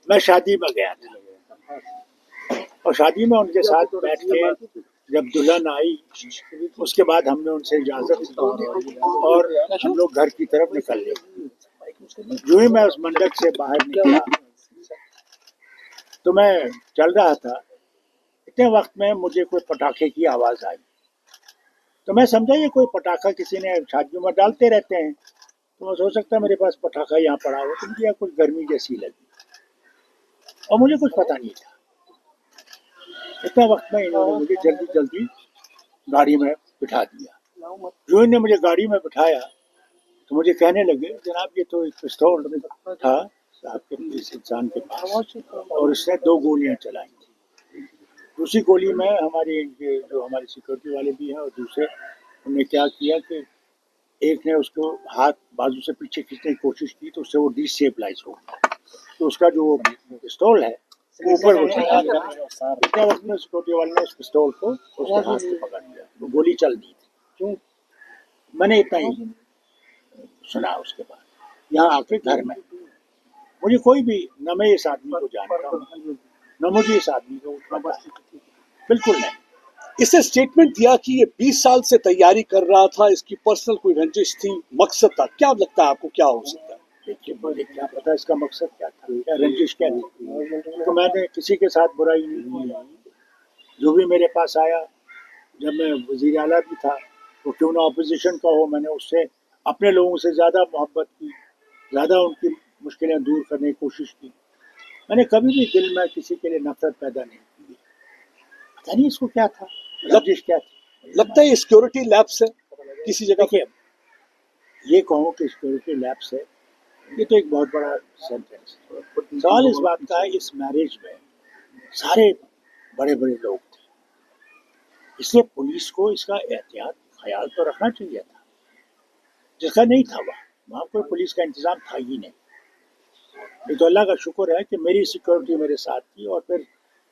میں شادی میں گیا تھا اور شادی میں ان کے ساتھ بیٹھ کے جب دلہن آئی اس کے بعد ہم نے ان سے اجازت لی اور ہم لوگ گھر کی طرف نکل گئے. جو ہی میں اس منڈپ سے باہر نکلا تو میں چل رہا تھا، اتنے وقت میں مجھے کوئی پٹاخے کی آواز آئی تو میں سمجھا یہ کوئی پٹاخہ کسی نے شادیوں میں ڈالتے رہتے ہیں، تو میں سوچ سکتا میرے پاس پٹاخہ یہاں پڑا ہوا، تو مجھے کچھ گرمی جیسی لگی اور مجھے کچھ پتہ نہیں تھا. اتنا وقت میں انہوں نے مجھے جلدی جلدی گاڑی میں بٹھا دیا. جو انہوں نے مجھے گاڑی میں بٹھایا تو مجھے کہنے لگے جناب یہ تو ایک پستول تھا آپ کے اس انسان کے پاس اور اس نے 2 گولیاں چلائیں. دوسری گولی میں ہمارے جو ہمارے سیکورٹی والے بھی ہیں اور دوسرے انہوں نے کیا کیا کہ ایک نے اس کو ہاتھ بازو سے پیچھے کھینچنے کی کوشش کی تو اس سے وہ ڈی اسٹیبلائز ہو گیا، تو اس کا جو پستول ہے وہ اوپر اٹھا دیا. اتنے وقت میں سیکورٹی والے نے اس پستول کو اس کے ہاتھ سے پکڑ لیا، وہ گولی چل دی تھی. میں نے اتنا ہی سنا. اس کے بعد یہاں آ کے گھر میں مجھے کوئی بھی نہ میں اس آدمی کو جانتا ہوں نہ مجھے اس آدمی کو پتا ہے، بالکل نہیں. اس نے اسٹیٹمنٹ دیا کہ یہ 20 سال سے تیاری کر رہا تھا، اس کی پرسنل کوئی رنجش تھی، مقصد تھا. کیا لگتا ہے آپ کو کیا ہو سکتا ہے؟ دیکھیے مجھے کیا پتا اس کا مقصد کیا تھا، کیا رنجش کیا تھی. تو میں نے کسی کے ساتھ برائی نہیں کی. جو بھی میرے پاس آیا جب میں وزیر اعلیٰ بھی تھا تو کیوں نہ اپوزیشن کا ہو، میں نے اس سے اپنے لوگوں سے زیادہ محبت کی، زیادہ ان کی مشکلیں دور کرنے کی کوشش کی. میں نے کبھی بھی دل میں کسی کے لیے نفرت پیدا نہیں کی. پتہ نہیں اس کو کیا تھا، رنجش کیا تھی. لگتا ہے یہ سیکورٹی لیب سے کسی جگہ دیکھیے یہ کہوں کہ سیکورٹی لیب سے، یہ تو ایک بہت بڑا سینٹینس ہے. سوال اس بات کا ہے اس میرج میں سارے بڑے بڑے لوگ تھے، اس لیے پولیس کو اس کا احتیاط خیال تو رکھنا چاہیے تھا، جس کا نہیں تھا. وہاں کوئی پولیس کا انتظام تھا ہی نہیں. یہ تو اللہ کا شکر ہے کہ میری سیکورٹی میرے ساتھ تھی اور پھر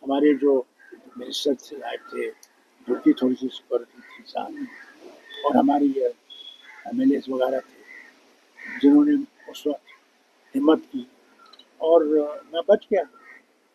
ہمارے جو منسٹر سے آئے تھے جو کی تھوڑی سی سیکورٹی تھی ساتھ، اور ہماری MLAs وغیرہ تھے جنہوں نے اس وقت ہمت کی اور میں بچ گیا.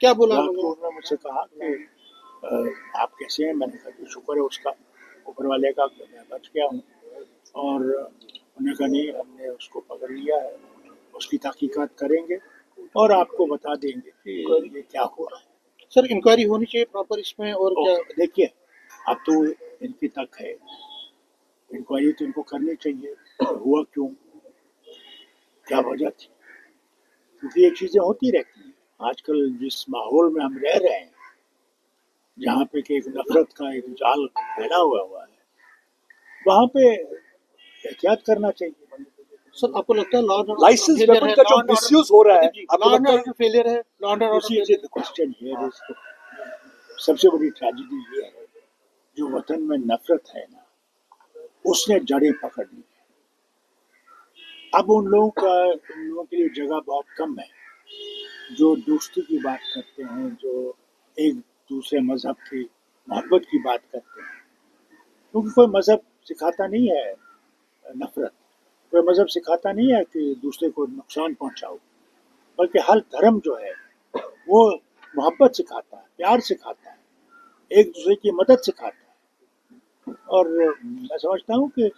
کیا بولا انہوں نے مجھ سے کہا کہ آپ کیسے ہیں؟ میں نے کہا کہ شکر ہے اس کا، اوپر والے کا، کہ میں بچ گیا ہوں. اور انہوں نے کہا نہیں ہم نے اس کو پکڑ لیا ہے، اس کی تحقیقات کریں گے اور آپ کو بتا دیں گے کہ یہ کیا ہوا ہے. سر انکوائری ہونی چاہیے پراپر اس میں. اور کیا دیکھیے اب تو ان کی تک ہے انکوائری، تو ان کو کرنی چاہیے ہوا کیوں، کیا وجہ تھی. کیونکہ یہ چیزیں ہوتی رہتی ہیں. آج کل جس ماحول میں ہم رہ رہے ہیں جہاں پہ کہ ایک نفرت کا ایک جال پھیلا ہوا ہے وہاں پہ احتیاط کرنا چاہیے. سر آپ کو لگتا ہے لائسنس ویپن کا جو مس یوز ہو رہا ہے، آپ کو لگتا ہے فیلئر ہے law and order? Question here is سب سے بڑی ٹریجڈی یہ ہے جو وطن میں نفرت ہے نا اس نے جڑیں پکڑ لی. اب ان لوگوں کے لیے جگہ بہت کم ہے جو دوستی کی بات کرتے ہیں، جو ایک دوسرے مذہب کی محبت کی بات کرتے ہیں. کیونکہ کوئی مذہب سکھاتا نہیں ہے نفرت، کوئی مذہب سکھاتا نہیں ہے کہ دوسرے کو نقصان پہنچاؤ، بلکہ ہر دھرم جو ہے وہ محبت سکھاتا ہے، پیار سکھاتا ہے، ایک دوسرے کی مدد سکھاتا ہے. اور میں سمجھتا ہوں کہ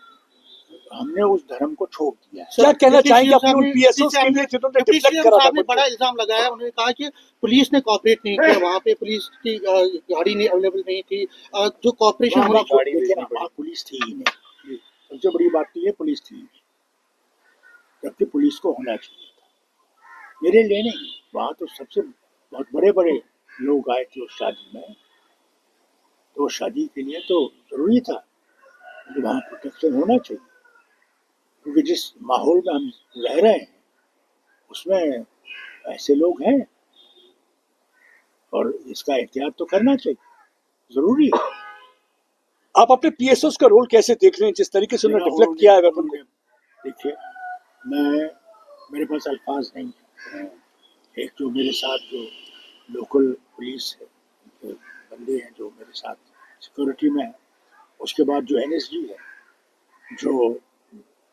ہم نے اس دھرم کو چھوڑ دیا ہے. کیا کہنا چاہیں گے اپنے ان PSOs کے لیے جنہوں نے ڈیفلیکٹ کرا صاحب نے تھا؟ بڑا الزام لگایا، انہوں نے کہا کہ پولیس نے کوآپریٹ نہیں کیا، وہاں پہ پولیس کی گاڑی نہیں اویلیبل نہیں تھی، جو کوآپریشن ہونی چاہیے. دیکھیں نا وہاں پولیس تھی ہی نہیں. سب سے بڑی بات تو یہ پولیس تھی ہی نہیں، جبکہ پولیس کو ہونا چاہیے تھا. میرے لیے نہیں، وہاں تو سب سے بہت بڑے بڑے لوگ آئے تھے اس شادی میں، تو شادی کے لیے تو ضروری تھا کہ وہاں پروٹیکشن ہونا چاہیے. کیونکہ جس ماحول میں ہم رہ رہے ہیں اس میں ایسے لوگ ہیں اور اس کا احتیاط تو کرنا چاہیے، ضروری ہے. آپ اپنے PSOs کا رول کیسے دیکھ رہے ہیں جس طریقے سے انہوں نے ڈیفلیکٹ کیا ہے ویپن کو؟ دیکھیے میرے پاس الفاظ نہیں ہیں. ایک جو میرے ساتھ جو لوکل پولیس ہے بندے ہیں جو میرے ساتھ سیکورٹی میں ہیں، اس کے بعد جو NSG ہے جو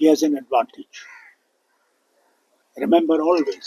he has an advantage, remember always।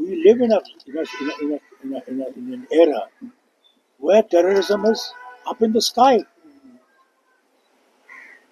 we live in an era where terrorism is up in the sky,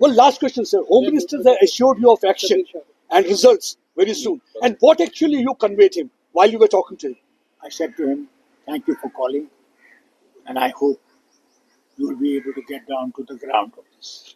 Well, last question, sir. Home Minister has assured you of action and results very soon. And what actually you conveyed him while you were talking to him? I said to him, thank you for calling, and I hope you will be able to get down to the ground of this.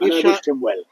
And I wished him well.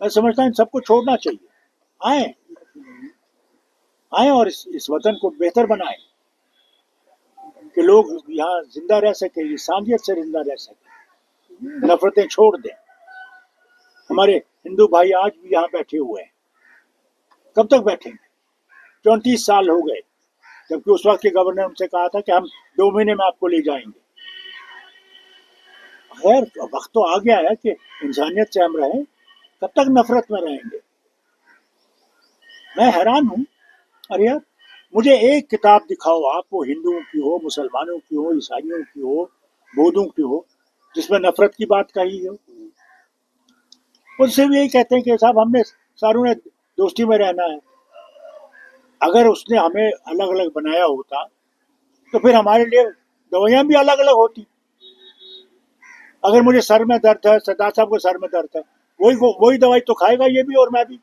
میں سمجھتا ہوں ان سب کو چھوڑنا چاہیے. آئیں اور اس وطن کو بہتر بنائیں کہ لوگ یہاں زندہ رہ سکیں, انسانیت سے زندہ رہ سکیں, نفرتیں چھوڑ دیں. ہمارے ہندو بھائی آج بھی یہاں بیٹھے ہوئے ہیں. کب تک بیٹھیں گے؟ 34 سال ہو گئے, جبکہ اس وقت کے گورنر نے ان سے کہا تھا کہ ہم 2 مہینے میں آپ کو لے جائیں گے. خیر وقت تو آ گیا ہے کہ انسانیت سے ہم رہیں. کب تک نفرت میں رہیں گے؟ میں حیران ہوں. ارے یار مجھے ایک کتاب دکھاؤ آپ, وہ ہندوؤں کی ہو, مسلمانوں کی ہو, عیسائیوں کی ہو, بودھوں کی ہو, جس میں نفرت کی بات کہی ہو. ان سے بھی یہی کہتے ہیں کہ صاحب ہم نے ساروں نے دوستی میں رہنا ہے. اگر اس نے ہمیں الگ الگ بنایا ہوتا تو پھر ہمارے لیے دوائیاں بھی الگ الگ ہوتی. اگر مجھے سر میں درد ہے, سردار صاحب کو سر میں درد ہے, وہی دوائی تو کھائے گا یہ بھی اور میں بھی.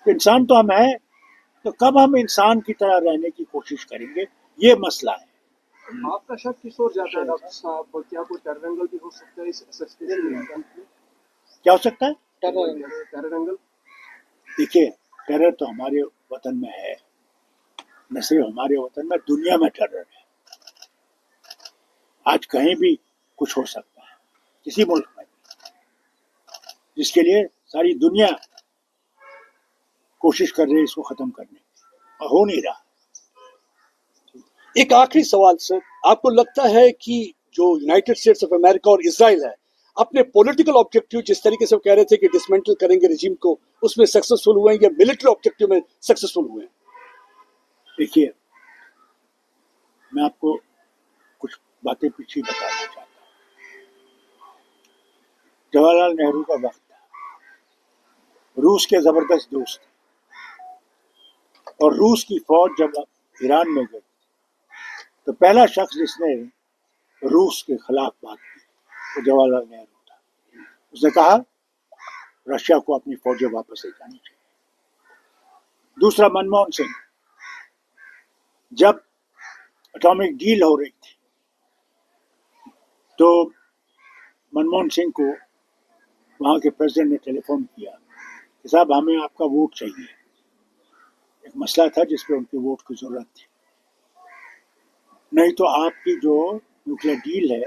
انسان تو ہم ہیں, تو کب ہم انسان کی طرح رہنے کی کوشش کریں گے؟ یہ مسئلہ ہے. آپ کا شک کس اور جاتا ہے ڈاکٹر صاحب, کیا کوئی ٹیرر اینگل بھی ہو سکتا ہے اس اسسپیشن میں؟ کیا ہو سکتا ہے؟ ٹیرر اینگل دیکھیے ٹیرر تو ہمارے وطن میں ہے, نہ صرف ہمارے وطن میں, دنیا میں ٹیرر ہے. آج کہیں بھی کچھ ہو سکتا ہے, کسی ملک میں بھی, جس کے لیے ساری دنیا کوشش کر رہی ہے اس کو ختم کرنے کی, اور ہو نہیں رہا. ایک آخری سوال سر, آپ کو لگتا ہے کہ جو یونائٹڈ اسٹیٹس آف امریکہ اور اسرائیل ہے اپنے پولیٹیکل آبجیکٹیو جس طریقے سے وہ کہہ رہے تھے کہ ڈسمنٹل کریں گے رجیم کو, اس میں سکسیسفل ہوئے ہیں یا ملٹری آبجیکٹیو میں سکسیسفل ہوئے ہیں؟ دیکھیے میں آپ کو کچھ باتیں پیچھے بتانا چاہتا ہوں. جواہر لال نہرو کا وقت تھا, روس کے زبردست دوست تھے, اور روس کی فوج جب ایران میں گئی تو پہلا شخص جس نے روس کے خلاف بات کی وہ جواہر لال نہرو تھا. اس نے کہا رشیا کو اپنی فوجیں واپس لے جانی چاہیے. دوسرا منموہن سنگھ, جب اٹامک ڈیل ہو رہی تھی تو منموہن سنگھ کو وہاں کے پریزیڈنٹ نے ٹیلی فون کیا کہ صاحب ہمیں آپ کا ووٹ چاہیے. ایک مسئلہ تھا جس پہ ان کے ووٹ کی ضرورت تھی, نہیں تو آپ کی جو نیوکلیر ڈیل ہے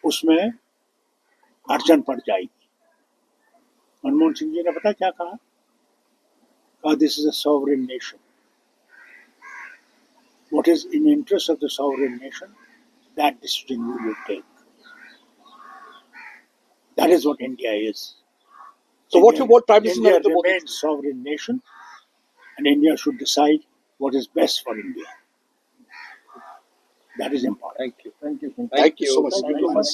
اس میں اڑچن پڑ جائے گی. منموہن سنگھ جی نے پتا کیا کہا this is a sovereign nation, what is in interest of the sovereign nation that decision we will take. That is what India is. So what Prime Minister India Narendra Modi remains sovereign nation, and India should decide what is best for India. That is important. Thank you. Thank you so much.